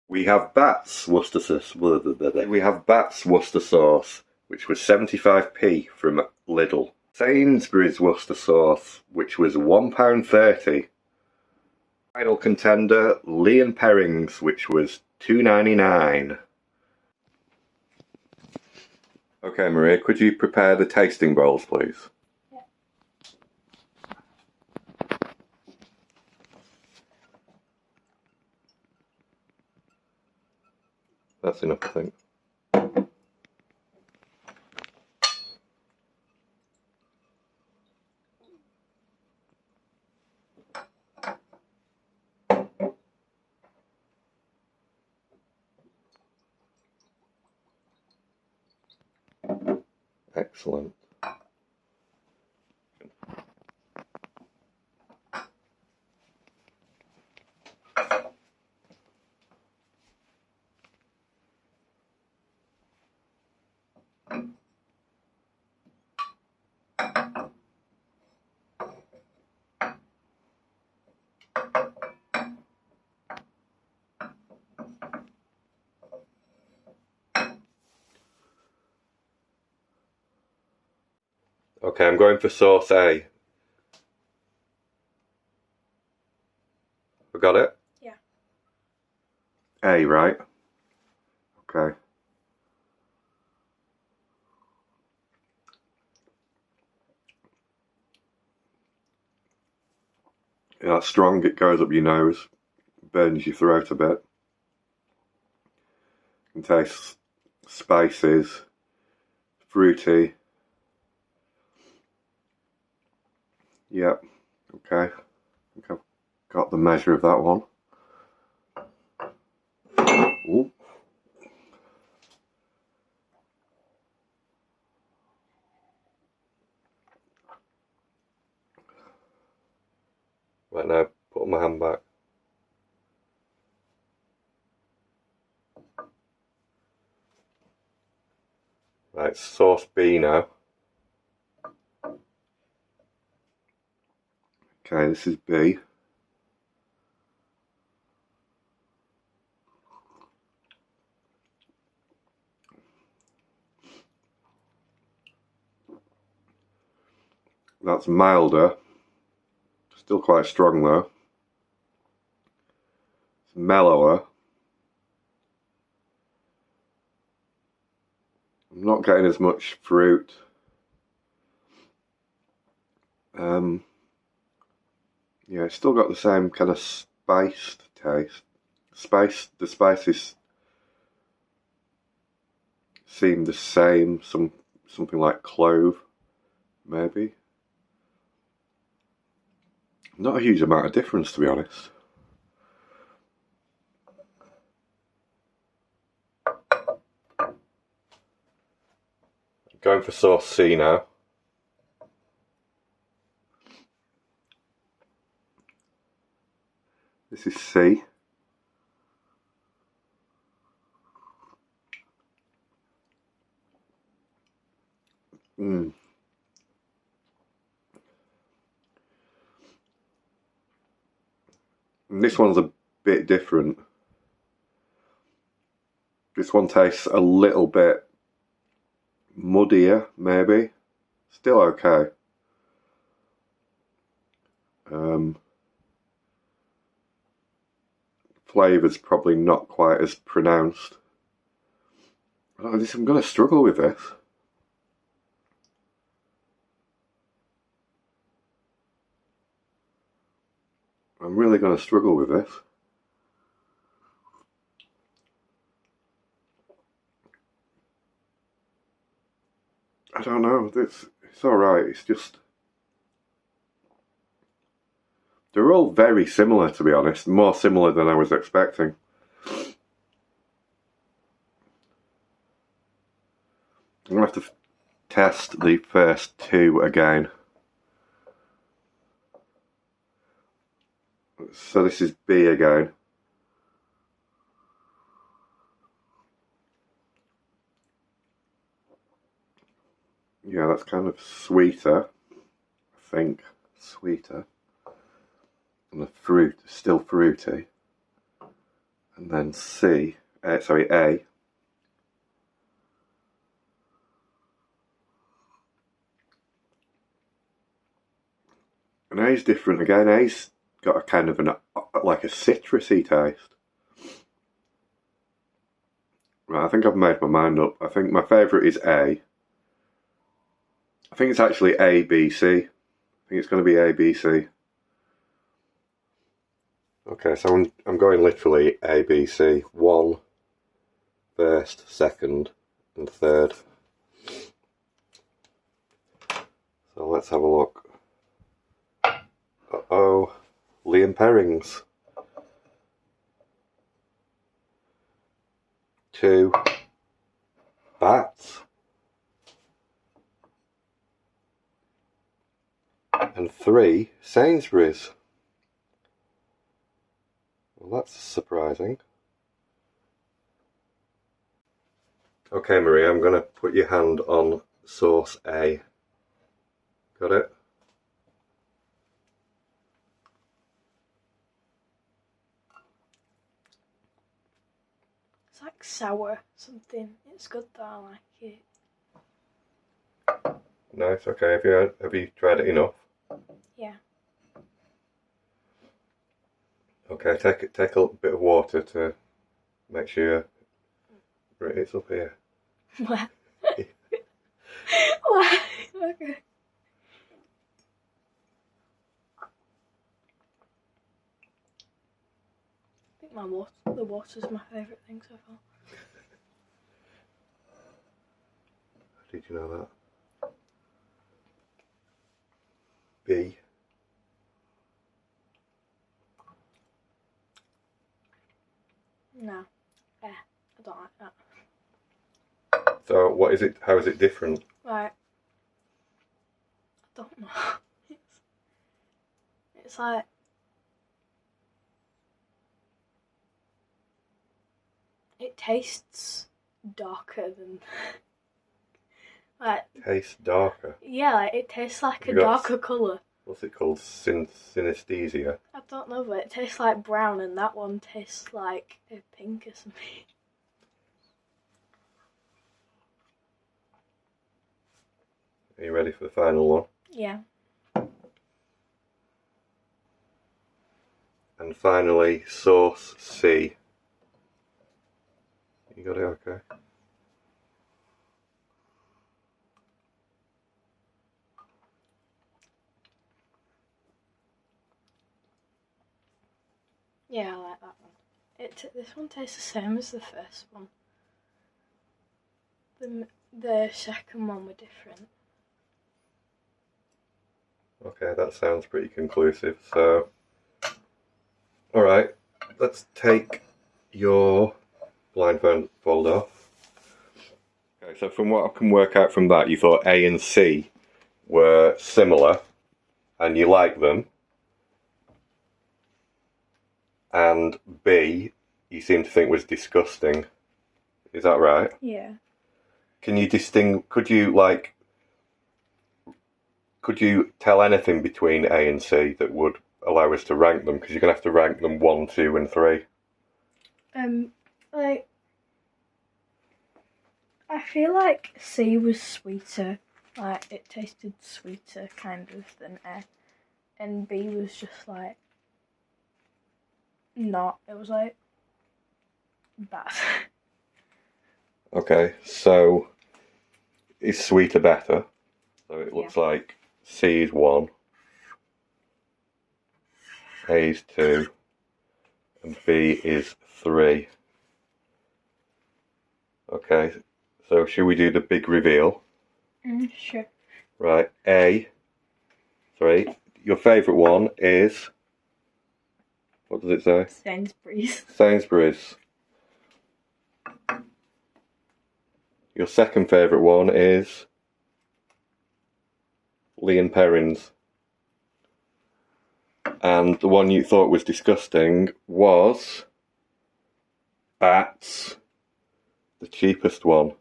We have Bat's Worcestershire sauce, which was 75p from Lidl. Sainsbury's Worcester sauce, which was £1.30. Final contender, Lea Perrins, which was £2.99. Okay, Maria, could you prepare the tasting bowls, please? Yeah. That's enough, I think. Excellent. Okay, I'm going for sauce A. We got it? Yeah. A, right? Okay. Yeah, it's strong, it goes up your nose, burns your throat a bit. You can taste spices, fruity. Yep, okay. I think I've got the measure of that one. Ooh. Right now, put my hand back. Right, sauce B now. Okay, this is B. That's milder. Still quite strong though. It's mellower. I'm not getting as much fruit. Yeah, it's still got the same kind of spiced taste. The spices seem the same. Something like clove, maybe. Not a huge amount of difference, to be honest. Going for sauce C now. This is C. And this one's a bit different. This one tastes a little bit muddier, maybe. Still okay. Flavour's probably not quite as pronounced. I'm going to struggle with this. I'm really going to struggle with this. I don't know. It's alright. It's just... They're all very similar, to be honest. More similar than I was expecting. I'm going to have to test the first two again. So this is B again. Yeah, that's kind of sweeter, I think. Sweeter. And the fruit is still fruity. And then A. And A's different again. A's got a kind of like a citrusy taste. Right, I think I've made my mind up. I think my favourite is A. I think it's actually ABC. I think it's going to be ABC. Okay, so I'm going literally ABC. 1, first, second, and third. So let's have a look. Uh-oh, Lea Perrins. 2, Bats. And 3, Sainsbury's. Well, that's surprising. Okay, Maria, I'm going to put your hand on sauce A. Got it? It's like sour something. It's good though, I like it. Nice, okay. Have you tried it enough? Yeah. Okay, take a little bit of water to make sure it's up here. What? What? Okay. I think the water's my favourite thing so far. Did you know that? B. No. I don't like that. So what is it? How is it different? Right. I don't know. It's like it tastes darker than like. Tastes darker. Yeah, like it tastes like a darker colour. What's it called? Synesthesia? I don't know, but it tastes like brown, and that one tastes like a pink or something. Are you ready for the final one? Yeah. And finally, sauce C. You got it okay? Yeah, I like that one. This one tastes the same as the first one. The second one were different. Okay, that sounds pretty conclusive. So, alright, let's take your blindfold off. Okay, so from what I can work out from that, you thought A and C were similar and you like them. And B, you seem to think was disgusting. Is that right? Yeah. Can you could you tell anything between A and C that would allow us to rank them? Because you're going to have to rank them 1, 2 and 3. Like, I feel like C was sweeter. Like, it tasted sweeter, kind of, than A. And B was just, like, not. It was, like, bad. Okay, so is sweeter better? So it looks like C is 1, A is 2, and B is 3. Okay, so should we do the big reveal? Sure. Right, A, 3. Your favourite one is, what does it say? Sainsbury's. Sainsbury's. Your second favourite one is Lea Perrins. And the one you thought was disgusting was Bats, the cheapest one.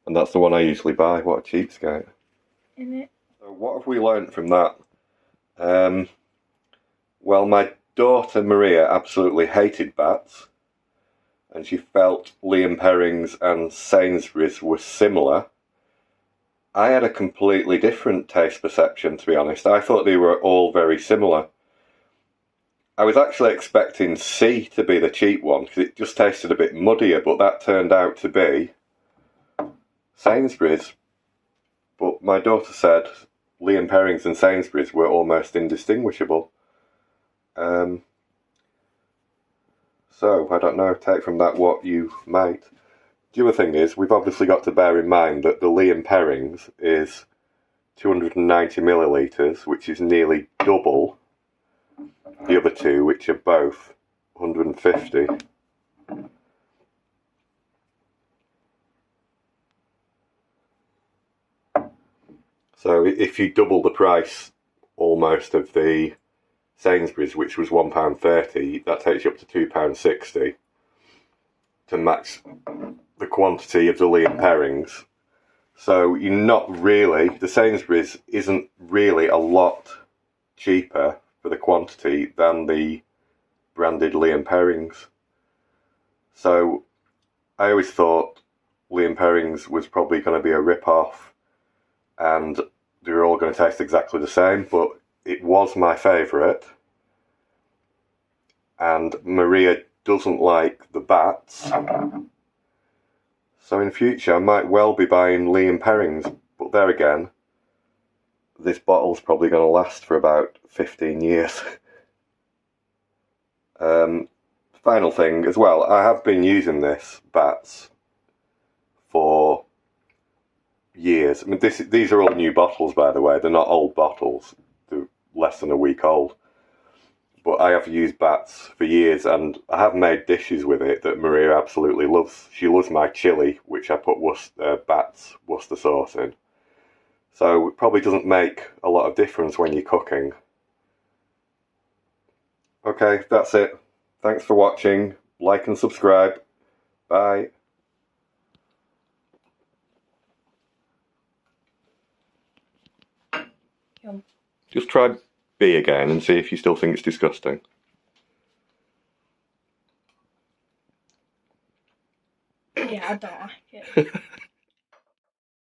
And that's the one I usually buy. What a cheapskate. In it. So what have we learnt from that? Well, my daughter Maria absolutely hated bats. and she felt Lea Perrins and Sainsbury's were similar. I had a completely different taste perception, to be honest. I thought they were all very similar. I was actually expecting C to be the cheap one, because it just tasted a bit muddier, but that turned out to be Sainsbury's. But my daughter said Lea Perrins and Sainsbury's were almost indistinguishable. So, I don't know, take from that what you might. The other thing is, we've obviously got to bear in mind that the Lea Perrins is 290 millilitres, which is nearly double the other two, which are both 150. So if you double the price almost of the Sainsbury's, which was £1.30, that takes you up to £2.60 to match the quantity of the Lea Perrins. So you're not really, the Sainsbury's isn't really a lot cheaper for the quantity than the branded Lea Perrins. So I always thought Lea Perrins was probably going to be a rip-off and they were all going to taste exactly the same, but it was my favourite. And Maria doesn't like the bats. So in future I might well be buying Lea Perrins, but there again, this bottle's probably going to last for about 15 years. Final thing as well, I have been using this bats for years. I mean, these are all new bottles, by the way. They're not old bottles. They're less than a week old. But I have used bats for years, and I have made dishes with it that Maria absolutely loves. She loves my chilli, which I put bats Worcester sauce in. So it probably doesn't make a lot of difference when you're cooking. Okay, that's it. Thanks for watching. Like and subscribe. Bye. Just try B again and see if you still think it's disgusting. Yeah, I don't like it.